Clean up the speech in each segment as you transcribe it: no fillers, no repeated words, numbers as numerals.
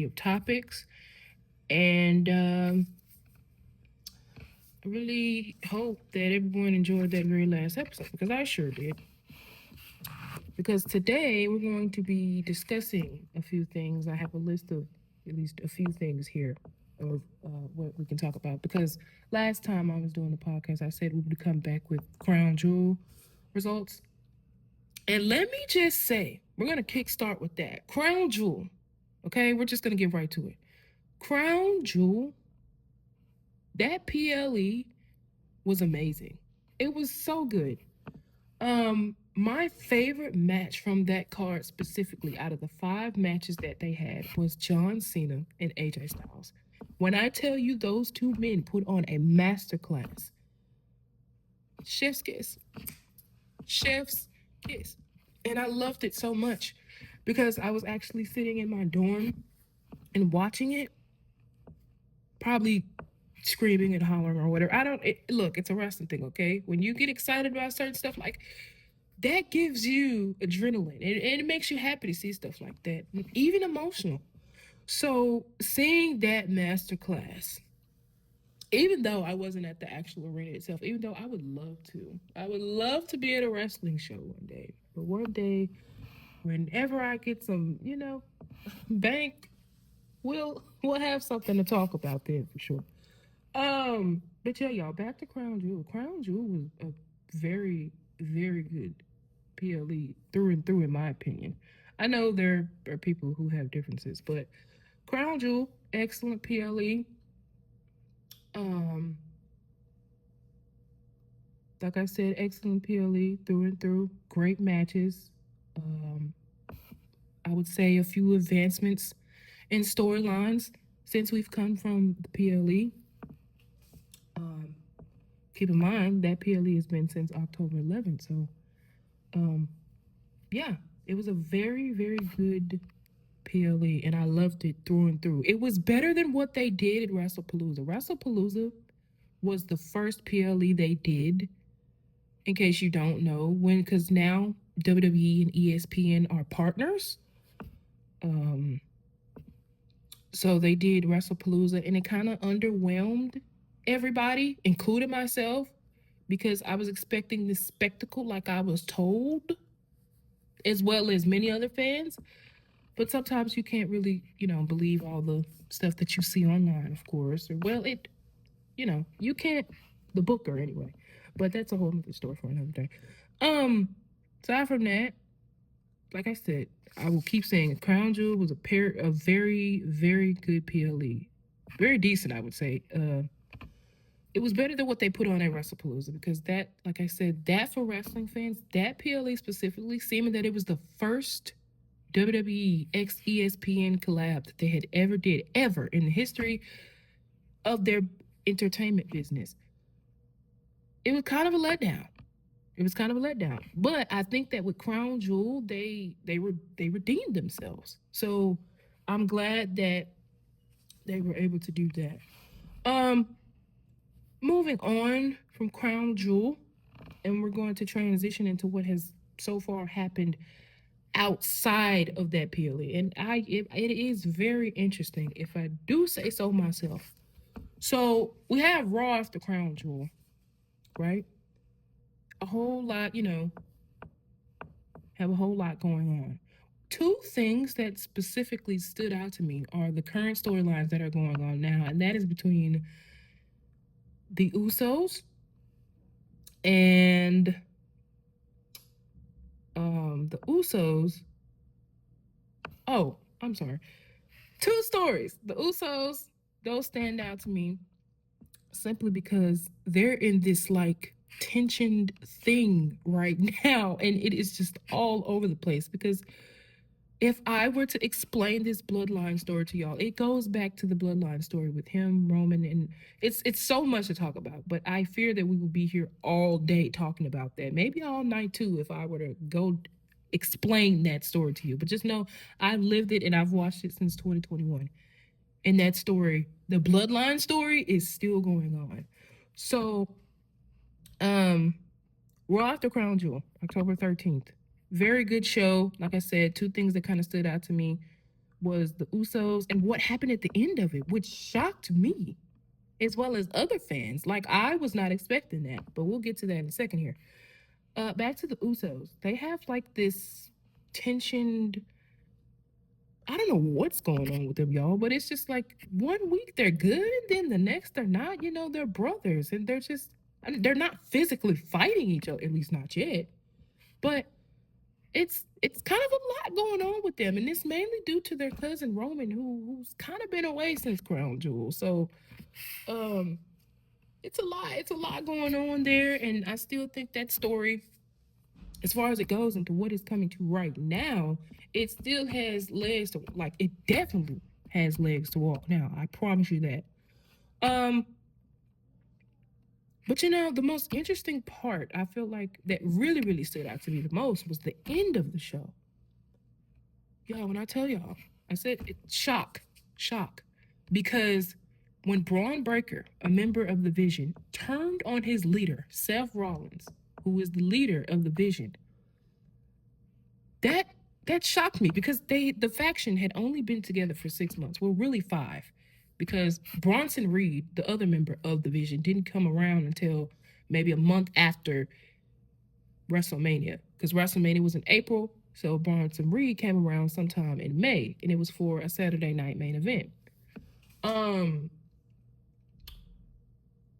of topics. And I really hope that everyone enjoyed that very last episode because I sure did. Because today we're going to be discussing a few things. I have a list of at least a few things here of what we can talk about. Because last time I was doing the podcast, I said we would come back with Crown Jewel results. And let me just say, we're going to kickstart with that. Crown Jewel. Okay, we're just going to get right to it. Crown Jewel, that PLE was amazing. It was so good. My favorite match from that card specifically out of the 5 matches that they had was John Cena and AJ Styles. When I tell you those two men put on a masterclass, chef's kiss, chef's kiss. And I loved it so much because I was actually sitting in my dorm and watching it, probably screaming and hollering or whatever. I don't look, it's a wrestling thing, okay? When you get excited about certain stuff, like that gives you adrenaline and it makes you happy to see stuff like that, even emotional. So seeing that masterclass, even though I wasn't at the actual arena itself, even though I would love to be at a wrestling show one day. But one day, whenever I get some, bank, we'll have something to talk about then for sure. But yeah, y'all, back to Crown Jewel. Crown Jewel was a very, very good PLE through and through, in my opinion. I know there are people who have differences, but Crown Jewel, excellent PLE. Um, like I said, excellent PLE through and through. Great matches. Um, I would say a few advancements in storylines since we've come from the PLE. Um, Keep in mind that PLE has been since October 11th, so um, yeah, it was a very, very good PLE, and I loved it through and through. It was better than what they did at WrestlePalooza. WrestlePalooza was the first PLE they did, in case you don't know, because now WWE and ESPN are partners. Um, so they did WrestlePalooza, and it kind of underwhelmed everybody, including myself, because I was expecting this spectacle like I was told, as well as many other fans. But sometimes you can't really, believe all the stuff that you see online, of course. Or, well, you can't, the booker anyway. But that's a whole other story for another day. Aside from that, like I said, I will keep saying Crown Jewel was a very, very good PLE. Very decent, I would say. It was better than what they put on at WrestlePalooza because that, like I said, that for wrestling fans, that PLE specifically, seeming that it was the first WWE x ESPN collab that they had ever in the history of their entertainment business. It was kind of a letdown. But I think that with Crown Jewel, they redeemed themselves. So I'm glad that they were able to do that. Um, Moving on from Crown Jewel, and we're going to transition into what has so far happened outside of that PLE. And it is very interesting if I do say so myself. So we have Raw after Crown Jewel, right? A whole lot, have a whole lot going on. Two things that specifically stood out to me are the current storylines that are going on now, and that is between the Usos and the Usos. Oh, I'm sorry. Two stories. The Usos, those stand out to me simply because they're in this like tensioned thing right now, and it is just all over the place. Because if I were to explain this bloodline story to y'all, it goes back to the bloodline story with him, Roman, and it's so much to talk about. But I fear that we will be here all day talking about that, maybe all night too, if I were to go explain that story to you. But just know I've lived it and I've watched it since 2021. And that story, the bloodline story, is still going on. So, um, Raw after Crown Jewel, October 13th. Very good show. Like I said, two things that kind of stood out to me was the Usos and what happened at the end of it, which shocked me as well as other fans. Like, I was not expecting that, but we'll get to that in a second here. Back to the Usos. They have like this tensioned, I don't know what's going on with them, y'all, but it's just like 1 week they're good, and then the next they're not. You know, they're brothers, and they're just, I mean, they're not physically fighting each other, at least not yet. But it's kind of a lot going on with them, and it's mainly due to their cousin Roman, who's kind of been away since Crown Jewel. So, um, it's a lot. It's a lot going on there, and I still think that story, as far as it goes into what it's coming to right now, it still has legs to, like, it definitely has legs to walk now. I promise you that. Um, but you know, the most interesting part I feel like that really, really stood out to me the most was the end of the show. Y'all, when I tell y'all, I said shock, shock. Because when Braun Breaker, a member of the Vision, turned on his leader, Seth Rollins, who is the leader of the Vision, that that shocked me because the faction had only been together for 6 months. Well, really 5, because Bronson Reed, the other member of the Vision, didn't come around until maybe a month after WrestleMania, because WrestleMania was in April. So Bronson Reed came around sometime in May, and it was for a Saturday night main event.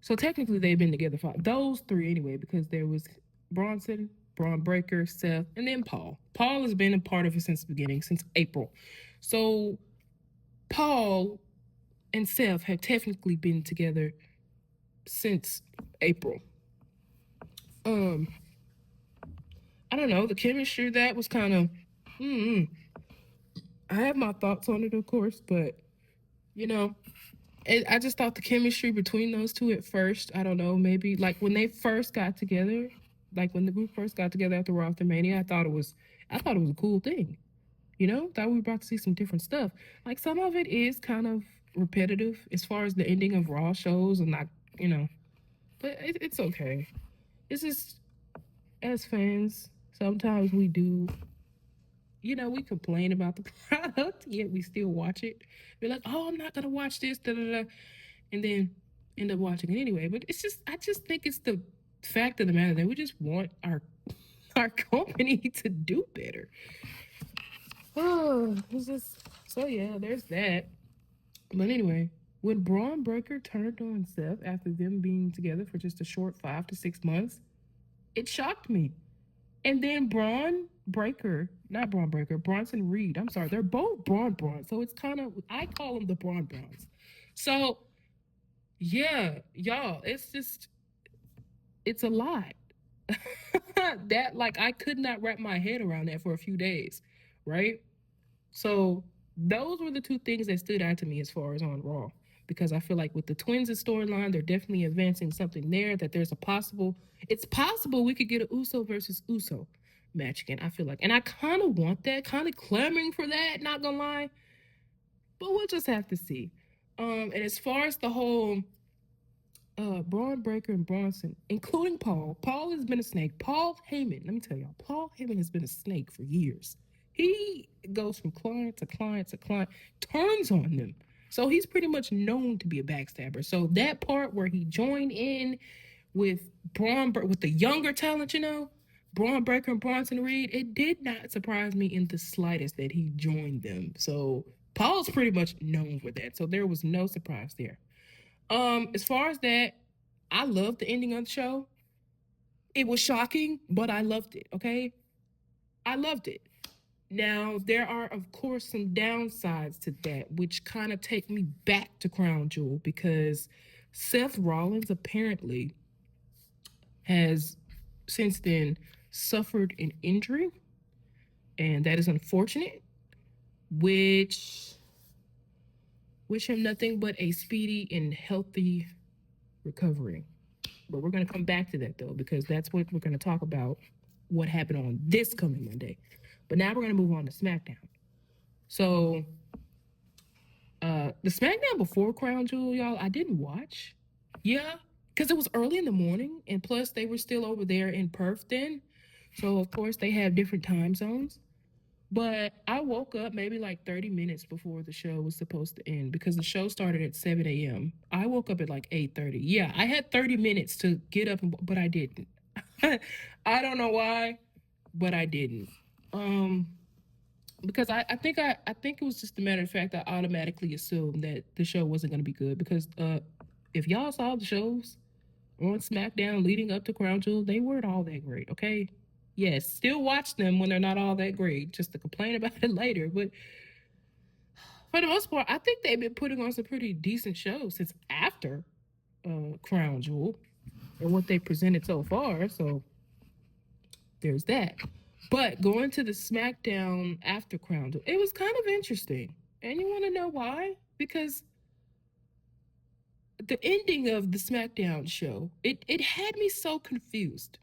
So technically they've been together for those 3 anyway, because there was Bronson, Braun Breaker, Seth, and then Paul. Paul has been a part of it since the beginning, since April. So Paul and Seth have technically been together since April. I don't know, the chemistry that was kind of, I have my thoughts on it, of course, but you know, I just thought the chemistry between those two at first, I don't know, maybe like when they first got together, like when the group first got together after Raw after Mania, I thought it was a cool thing. You know, thought we were about to see some different stuff. Like some of it is kind of repetitive as far as the ending of Raw shows, and not, you know, but it's okay. It's just, as fans, sometimes we do, you know, we complain about the product, yet we still watch it. We're like, oh, I'm not gonna watch this, da da da, and then end up watching it anyway. But it's just, I just think it's the fact of the matter that we just want our company to do better. Oh, it's just, so yeah, there's that. But anyway, when Braun Breaker turned on Seth after them being together for just a short 5 to 6 months, it shocked me. And then Braun Breaker, not Braun Breaker, Bronson Reed. I'm sorry, they're both Braun. So it's kind of, I call them the Braun Browns. So yeah, y'all, it's just, it's a lot. That, like, I could not wrap my head around that for a few days, right? So those were the 2 things that stood out to me as far as on Raw, because I feel like with the Twins' storyline, they're definitely advancing something there. That there's a possible, it's possible we could get a Uso versus Uso match again. I feel like, and I kind of want that, kind of clamoring for that. Not gonna lie, but we'll just have to see. And as far as the whole Braun Breaker and Bronson, including Paul. Paul has been a snake. Paul Heyman, let me tell y'all, Paul Heyman has been a snake for years. He goes from client to client to client, turns on them. So he's pretty much known to be a backstabber. So that part where he joined in with with the younger talent, you know, Braun Breaker and Bronson Reed, it did not surprise me in the slightest that he joined them. So Paul's pretty much known for that. So there was no surprise there. As far as that, I loved the ending of the show. It was shocking, but I loved it, okay? I loved it. Now, there are, of course, some downsides to that, which kind of take me back to Crown Jewel, because Seth Rollins apparently has since then suffered an injury, and that is unfortunate, which wish him nothing but a speedy and healthy recovery. But we're going to come back to that, though, because that's what we're going to talk about, what happened on this coming Monday. But now we're going to move on to SmackDown. So, the SmackDown before Crown Jewel, y'all, I didn't watch. Yeah, because it was early in the morning, and plus they were still over there in Perth then. So, of course, they have different time zones. But I woke up maybe like 30 minutes before the show was supposed to end because the show started at 7 a.m. I woke up at like 8:30. Yeah, I had 30 minutes to get up, but I didn't. I don't know why, but I didn't. Um, because I think it was just a matter of fact I automatically assumed that the show wasn't going to be good because if y'all saw the shows on SmackDown leading up to Crown Jewel, they weren't all that great. Okay, yes, still watch them when they're not all that great, just to complain about it later. But for the most part, I think they've been putting on some pretty decent shows since after Crown Jewel and what they presented so far. So there's that. But going to the SmackDown after Crown Jewel, it was kind of interesting. And you want to know why? Because the ending of the SmackDown show, it had me so confused.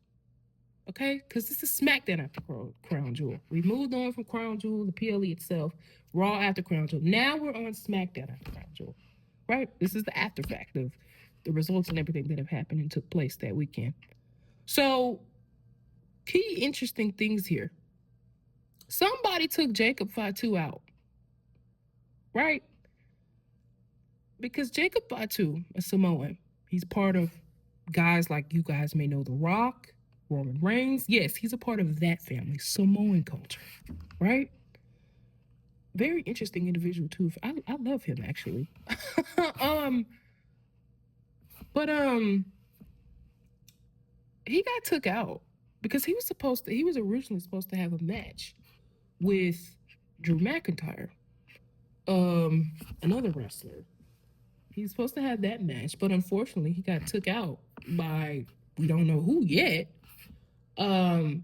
Okay? Because this is SmackDown after Crown Jewel. We moved on from Crown Jewel, the PLE itself, Raw after Crown Jewel. Now we're on SmackDown after Crown Jewel. Right? This is the after fact of the results and everything that have happened and took place that weekend. So, key interesting things here. Somebody took Jacob Fatu out, right? Because Jacob Fatu, a Samoan, he's part of guys like you guys may know The Rock, Roman Reigns. Yes, he's a part of that family, Samoan culture, right? Very interesting individual too. I love him actually. um, but he got took out because he was originally supposed to have a match with Drew McIntyre, another wrestler. He's supposed to have that match, but unfortunately, he got took out by we don't know who yet. Um,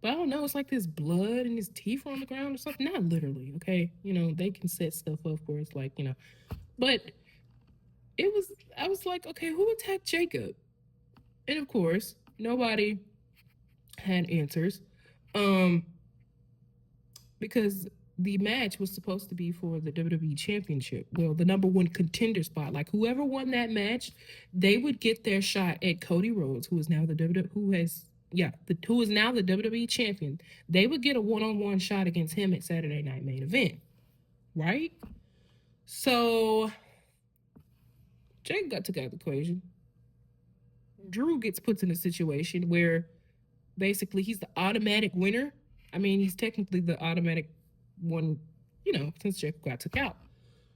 but I don't know. It's like this blood and his teeth are on the ground or something. Not literally, okay. You know they can set stuff up where it's like but it was. I was like, okay, who attacked Jacob? And of course, nobody had answers. Um, because the match was supposed to be for the WWE Championship. Well, the number one contender spot. Like whoever won that match, they would get their shot at Cody Rhodes, who is now the WWE, who is now the WWE champion. They would get a one-on-one shot against him at Saturday Night Main Event, right? So Jake got took out of the equation. Drew gets put in a situation where basically he's the automatic winner. I mean, he's technically the automatic one, since Jake got took out.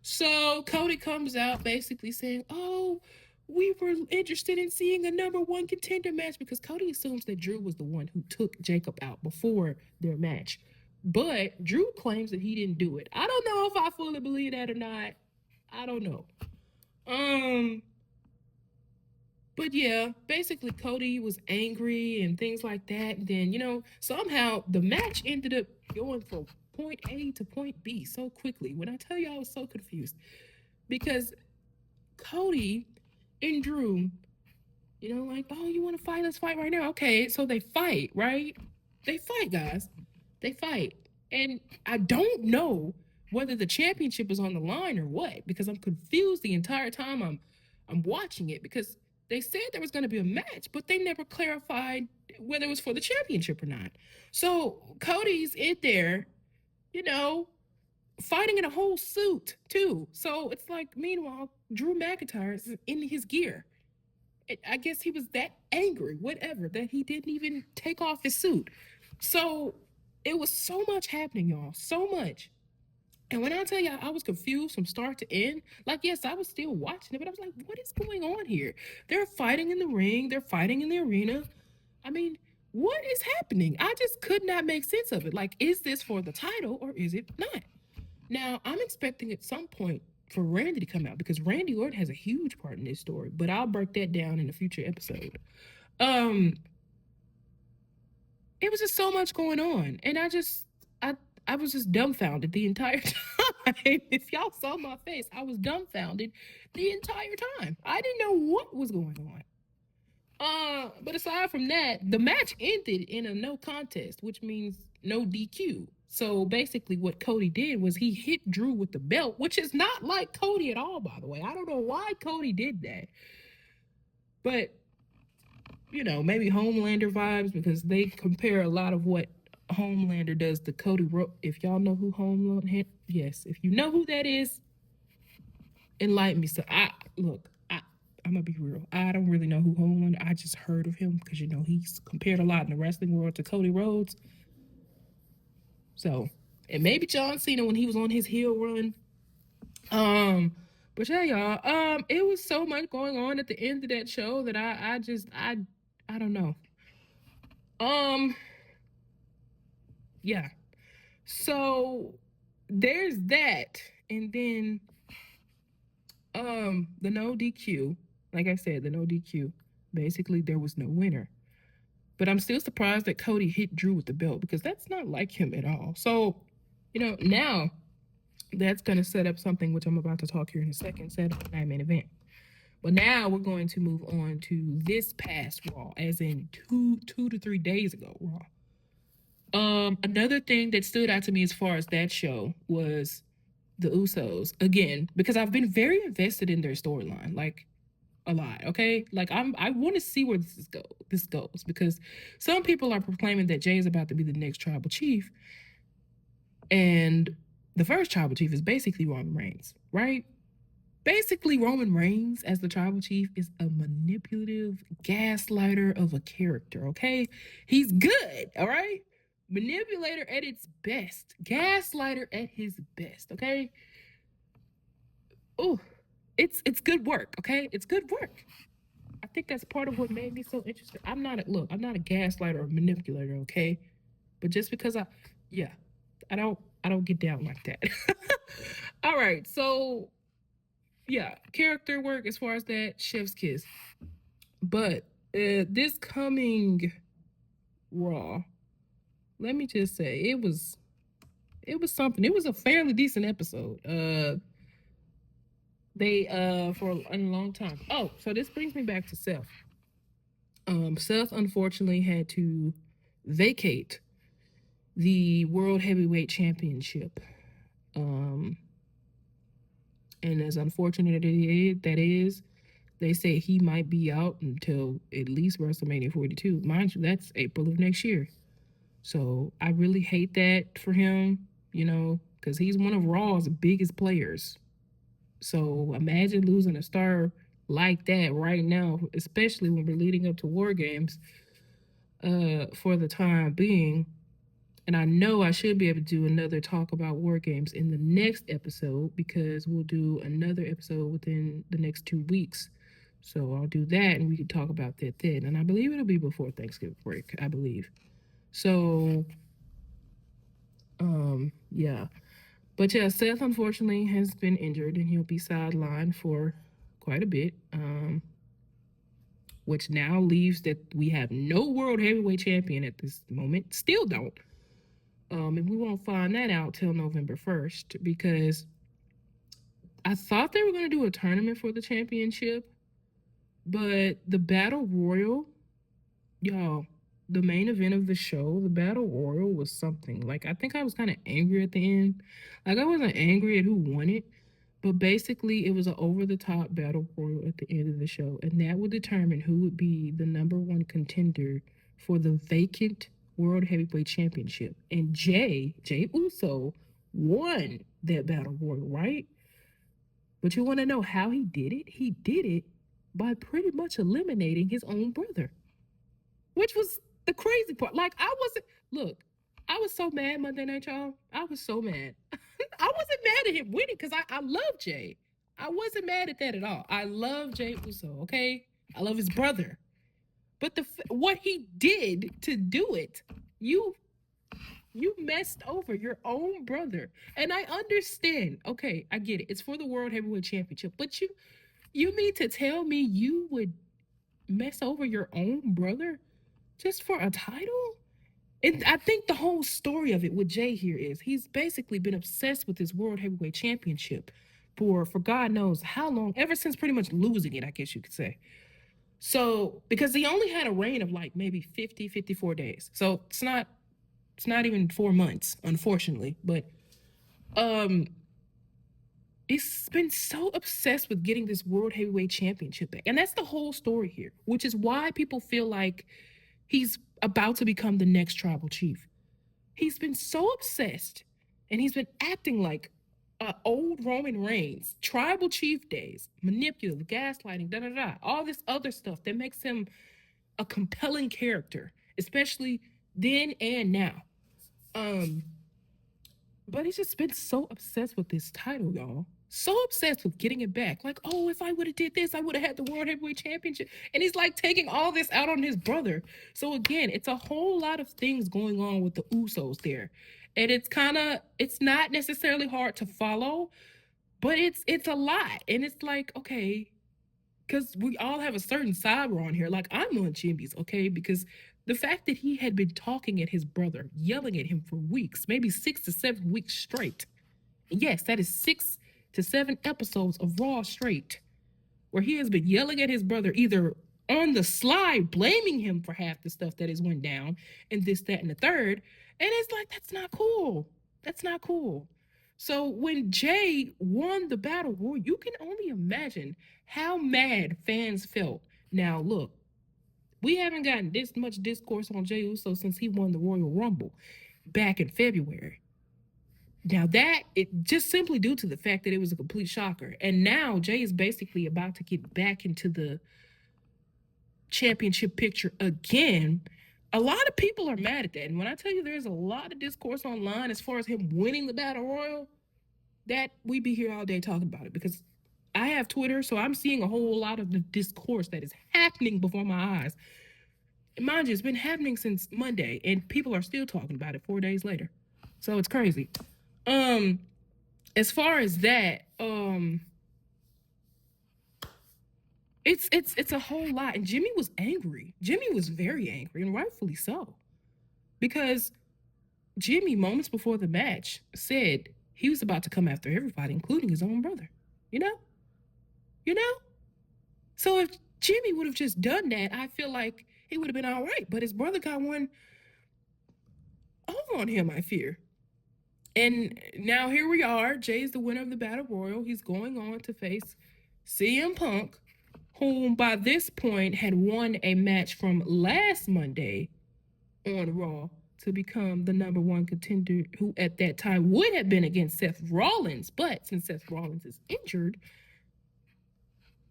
So Cody comes out basically saying, "Oh, we were interested in seeing a number one contender match," because Cody assumes that Drew was the one who took Jacob out before their match. But Drew claims that he didn't do it. I don't know if I fully believe that or not. I don't know. Um, but yeah, basically Cody was angry and things like that. And then, somehow the match ended up going from point A to point B so quickly. When I tell you I was so confused. Because Cody and Drew, like, oh, you want to fight? Let's fight right now. Okay, so they fight, right? They fight, guys. They fight. And I don't know whether the championship is on the line or what, because I'm confused the entire time I'm watching it, because they said there was going to be a match, but they never clarified whether it was for the championship or not. So Cody's in there, you know, fighting in a whole suit too. So it's like, meanwhile, Drew McIntyre is in his gear. I guess he was that angry, whatever, that he didn't even take off his suit. So it was so much happening, y'all. So much. And when I tell you I was confused from start to end, like, yes, I was still watching it, but I was like, what is going on here? They're fighting in the ring, they're fighting in the arena. I mean, what is happening? I just could not make sense of it. Like, is this for the title or is it not? Now, I'm expecting at some point for Randy to come out because Randy Orton has a huge part in this story, but I'll break that down in a future episode. Um, it was just so much going on, and I was just dumbfounded the entire time. If y'all saw my face, I was dumbfounded the entire time. I didn't know what was going on. But aside from that, the match ended in a no contest, which means no DQ. So basically, what Cody did was he hit Drew with the belt, which is not like Cody at all, by the way. I don't know why Cody did that. But, maybe Homelander vibes, because they compare a lot of what Homelander does the Cody Rhodes. If y'all know who Homelander, yes, if you know who that is, enlighten me. So I'm gonna be real. I don't really know who Homelander. I just heard of him because he's compared a lot in the wrestling world to Cody Rhodes. So, and maybe John Cena when he was on his heel run. But yeah, y'all. It was so much going on at the end of that show that I don't know. Yeah. So there's that, and then the no DQ. Like I said, the no DQ. Basically, there was no winner. But I'm still surprised that Cody hit Drew with the belt because that's not like him at all. So, now that's going to set up something which I'm about to talk here in a second, set up a main event. But now we're going to move on to this past Raw, as in two to 3 days ago Raw. Another thing that stood out to me as far as that show was the Usos again, because I've been very invested in their storyline, like a lot. Okay, like I want to see where this goes because some people are proclaiming that Jay is about to be the next tribal chief, and the first tribal chief is basically Roman Reigns, right? Basically, Roman Reigns as the tribal chief is a manipulative gaslighter of a character. Okay, he's good. All right, manipulator at its best, gaslighter at his best. Okay. Oh, it's good work. Okay, it's good work. I think that's part of what made me so interested. I'm not a gaslighter or manipulator. Okay, but just because yeah, I don't get down like that. All right, so yeah, character work as far as that, chef's kiss. But this coming Raw, let me just say it was something. It was a fairly decent episode. They for a long time. Oh, so this brings me back to Seth. Seth unfortunately had to vacate the World Heavyweight Championship. And as unfortunate that is, they say he might be out until at least WrestleMania 42. Mind you, that's April of next year. So I really hate that for him, because he's one of Raw's biggest players. So imagine losing a star like that right now, especially when we're leading up to War Games for the time being. And I know I should be able to do another talk about War Games in the next episode because we'll do another episode within the next 2 weeks. So I'll do that and we can talk about that then. And I believe it'll be before Thanksgiving break, I believe. So, yeah. But yeah, Seth unfortunately has been injured and he'll be sidelined for quite a bit. Which now leaves that we have no world heavyweight champion at this moment. Still don't. And we won't find that out till November 1st because I thought they were going to do a tournament for the championship, but the Battle Royal, y'all, the main event of the show, the Battle Royal was something. Like, I think I was kind of angry at the end. Like, I wasn't angry at who won it, but basically it was an over-the-top Battle Royal at the end of the show, and that would determine who would be the number one contender for the vacant World Heavyweight Championship. And Jay Uso won that Battle Royal, right? But you want to know how he did it? He did it by pretty much eliminating his own brother, which was the crazy part. Like, I was so mad Monday Night, y'all. I was so mad. I wasn't mad at him winning because I love Jay. I wasn't mad at that at all. I love Jay Uso, okay? I love his brother. But what he did to do it, you messed over your own brother. And I understand. Okay, I get it. It's for the World Heavyweight Championship. But you mean to tell me you would mess over your own brother just for a title? And I think the whole story of it with Jay here is he's basically been obsessed with his World Heavyweight Championship for God knows how long, ever since pretty much losing it, I guess you could say. So, because he only had a reign of like maybe 50, 54 days. So it's not even 4 months, unfortunately. But he's been so obsessed with getting this World Heavyweight Championship back. And that's the whole story here, which is why people feel like he's about to become the next tribal chief. He's been so obsessed and he's been acting like old Roman Reigns, tribal chief days, manipulative, gaslighting, da da da, all this other stuff that makes him a compelling character, especially then and now. Um, but he's just been so obsessed with this title, y'all. So obsessed with getting it back. Like, oh, if I would have did this, I would have had the World Heavyweight Championship. And he's like taking all this out on his brother. So again, it's a whole lot of things going on with the Usos there. And it's not necessarily hard to follow, but it's a lot. And it's like, okay, because we all have a certain cyber on here. Like I'm on Jimmy's, okay? Because the fact that he had been talking at his brother, yelling at him for weeks, maybe 6 to 7 weeks straight. Yes, that is 6 to 7 episodes of Raw straight, where he has been yelling at his brother, either on the slide, blaming him for half the stuff that has went down, and this, that, and the third. And it's like, that's not cool. That's not cool. So when Jay won the battle royal, you can only imagine how mad fans felt. Now, look, we haven't gotten this much discourse on Jey Uso since he won the Royal Rumble back in February. Now that it just simply due to the fact that it was a complete shocker. And now Jay is basically about to get back into the championship picture again. A lot of people are mad at that. And when I tell you there's a lot of discourse online as far as him winning the Battle Royal, that we be here all day talking about it, because I have Twitter, so I'm seeing a whole lot of the discourse that is happening before my eyes. And mind you, it's been happening since Monday, and people are still talking about it 4 days later. So it's crazy. As far as that, it's a whole lot. And Jimmy was angry. Jimmy was very angry, and rightfully so. Because Jimmy, moments before the match, said he was about to come after everybody, including his own brother. You know? You know? So if Jimmy would have just done that, I feel like he would have been all right. But his brother got one over on him, I fear. And now here we are. Jay's the winner of the Battle Royal. He's going on to face CM Punk, whom by this point had won a match from last Monday on Raw to become the number one contender, who at that time would have been against Seth Rollins. But since Seth Rollins is injured,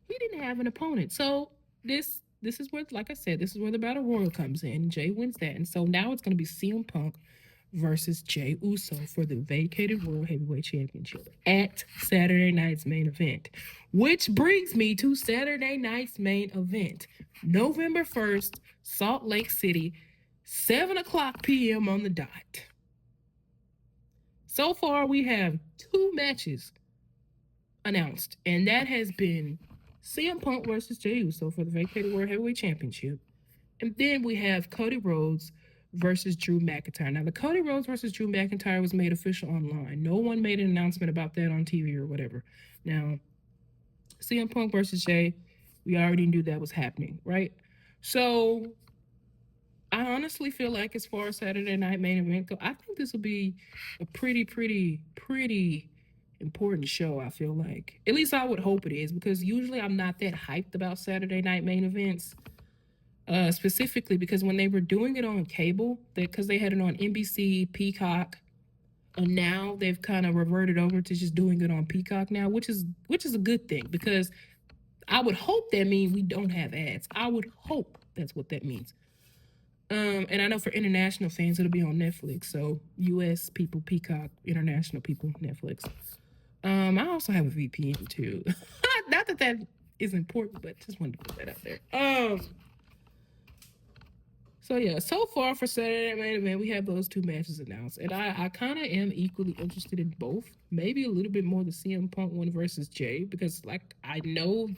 he didn't have an opponent. So this is where, like I said, this is where the Battle Royal comes in. Jay wins that. And so now it's going to be CM Punk versus Jey Uso for the vacated World Heavyweight Championship at Saturday night's main event. Which brings me to Saturday night's main event, November 1st, Salt Lake City, 7:00 p.m. on the dot. So far, we have 2 matches announced, and that has been CM Punk versus Jey Uso for the vacated World Heavyweight Championship. And then we have Cody Rhodes versus Drew McIntyre. Now, the Cody Rhodes versus Drew McIntyre was made official online. No one made an announcement about that on TV or whatever. Now, CM Punk versus Jay, we already knew that was happening, right? So, I honestly feel like as far as Saturday night main event go, I think this will be a pretty important show, I feel like. At least I would hope it is, because usually I'm not that hyped about Saturday night main events. Specifically because when they were doing it on cable, because they had it on NBC, Peacock, and now they've kind of reverted over to just doing it on Peacock now, which is a good thing, because I would hope that means we don't have ads. I would hope that's what that means. And I know for international fans, it'll be on Netflix. So US people, Peacock, international people, Netflix. I also have a VPN too. Not that that is important, but just wanted to put that out there. So yeah, so far for Saturday Night Main Event, we have those 2 matches announced, and I kind of am equally interested in both. Maybe a little bit more the CM Punk one versus Jay, because like I know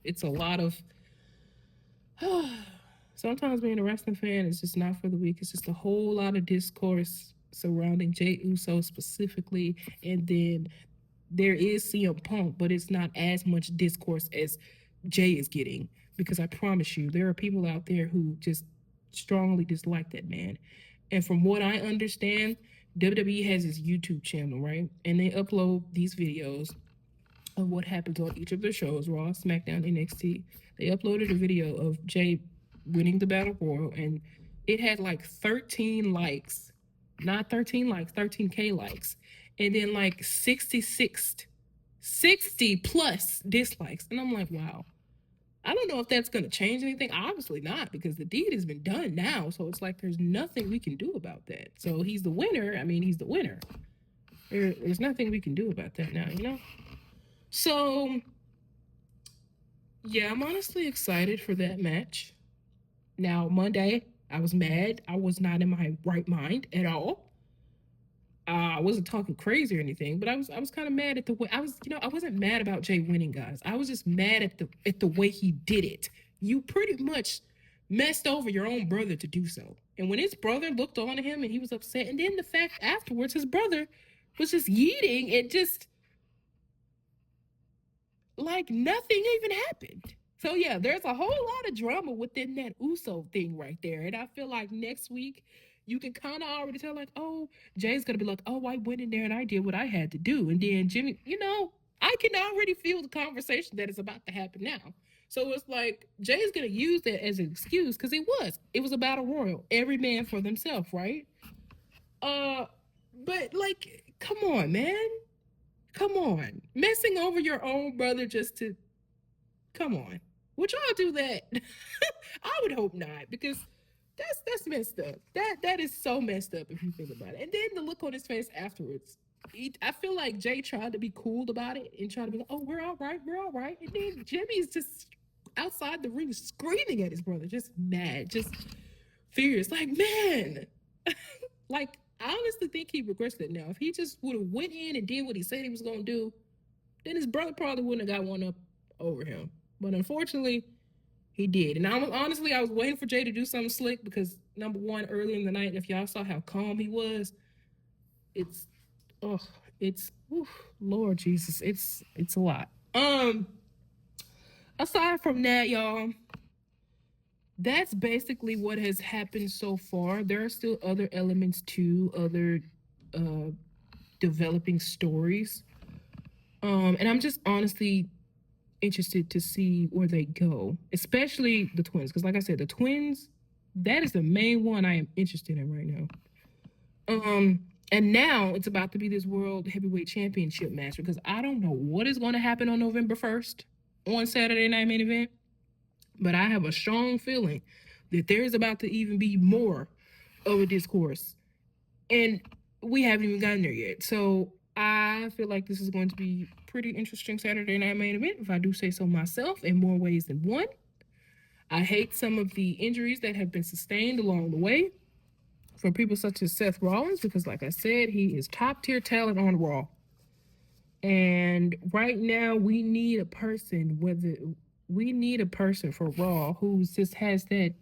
it's a lot of. Sometimes being a wrestling fan is just not for the weak. It's just a whole lot of discourse surrounding Jey Uso specifically, and then there is CM Punk, but it's not as much discourse as Jay is getting, because I promise you, there are people out there who just strongly dislike that man. And from what I understand, WWE has his YouTube channel, right? And they upload these videos of what happens on each of their shows, Raw, SmackDown, NXT. They uploaded a video of Jay winning the Battle Royal and it had like 13 likes, not 13 likes, 13K likes, and then like 60 plus dislikes. And I'm like, wow. I don't know if that's going to change anything. Obviously not, because the deed has been done now. So it's like there's nothing we can do about that. So he's the winner. I mean, he's the winner. There's nothing we can do about that now, you know? So, yeah, I'm honestly excited for that match. Now, Monday, I was mad. I was not in my right mind at all. I wasn't talking crazy or anything, but I was kind of mad at the way I wasn't mad about Jay winning, guys. I was just mad at the way he did it. You pretty much messed over your own brother to do so. And when his brother looked on at him and he was upset, and then the fact afterwards his brother was just yeeting and just like nothing even happened. So yeah, there's a whole lot of drama within that Uso thing right there. And I feel like next week you can kind of already tell, like, oh, Jay's gonna be like, oh, I went in there and I did what I had to do. And then Jimmy, I can already feel the conversation that is about to happen now. So it's like Jay's gonna use that as an excuse because it was a battle royal, every man for themselves, right? Uh, but like, come on, man, come on, messing over your own brother just to come on. Would y'all do that? I would hope not, because that's messed up. That is so messed up if you think about it. And then the look on his face afterwards. I feel like Jay tried to be cool about it and tried to be like, "Oh, we're all right, we're all right." And then Jimmy's just outside the ring screaming at his brother, just mad, just furious. Like, man, like I honestly think he regrets it now. If he just would have went in and did what he said he was gonna do, then his brother probably wouldn't have got one up over him. But unfortunately, he did. And I was waiting for Jay to do something slick because number one, early in the night, if y'all saw how calm he was, it's oh, it's oof, Lord Jesus, it's a lot. Aside from that, y'all, that's basically what has happened so far. There are still other elements to other uh developing stories. And I'm just honestly interested to see where they go, especially the twins. Because, like I said, the twins, that is the main one I am interested in right now. And now it's about to be this World Heavyweight Championship match because I don't know what is going to happen on November 1st on Saturday Night Main Event, but I have a strong feeling that there's about to even be more of a discourse. And we haven't even gotten there yet. So I feel like this is going to be pretty interesting Saturday Night Main Event, if I do say so myself, in more ways than one. I hate some of the injuries that have been sustained along the way from people such as Seth Rollins, because, like I said, he is top tier talent on Raw. And right now, we need a person for Raw who just has that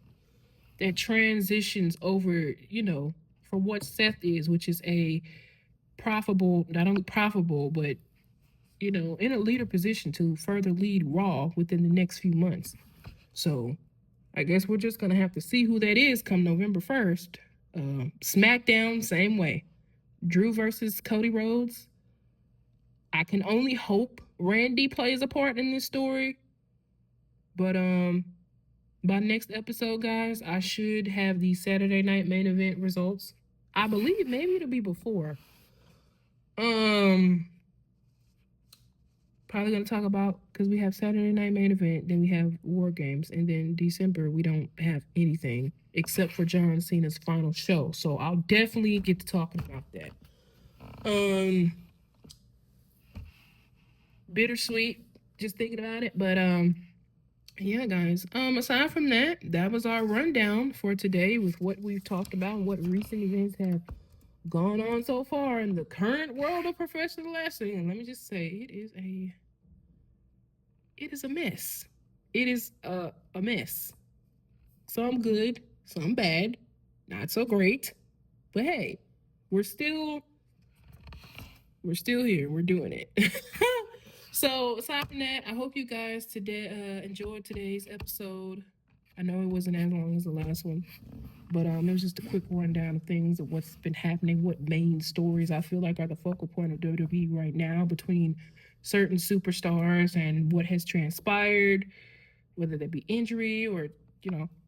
transitions over, from what Seth is, which is a profitable, not only profitable, but in a leader position to further lead Raw within the next few months. So I guess we're just gonna have to see who that is come November 1st. SmackDown, same way. Drew versus Cody Rhodes. I can only hope Randy plays a part in this story. But by next episode, guys, I should have the Saturday Night Main Event results. I believe maybe it'll be before. Probably gonna talk about, because we have Saturday Night Main Event, then we have War Games, and then December we don't have anything except for John Cena's final show. So I'll definitely get to talking about that. Bittersweet just thinking about it, but yeah, guys. Aside from that, that was our rundown for today with what we've talked about and what recent events have gone on so far in the current world of professional wrestling. And let me just say, it is a mess. It is a mess. Some good, some bad, not so great. But hey, we're still here. We're doing it. So aside from that, I hope you guys today enjoyed today's episode. I know it wasn't as long as the last one, but it was just a quick rundown of things of what's been happening, what main stories I feel like are the focal point of WWE right now between certain superstars and what has transpired, whether that be injury or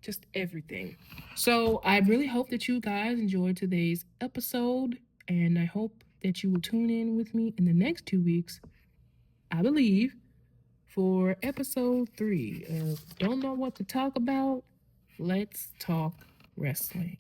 just everything. So I really hope that you guys enjoyed today's episode, and I hope that you will tune in with me in the next 2 weeks, I believe, for episode 3 of Don't Know What to Talk About. Let's talk wrestling.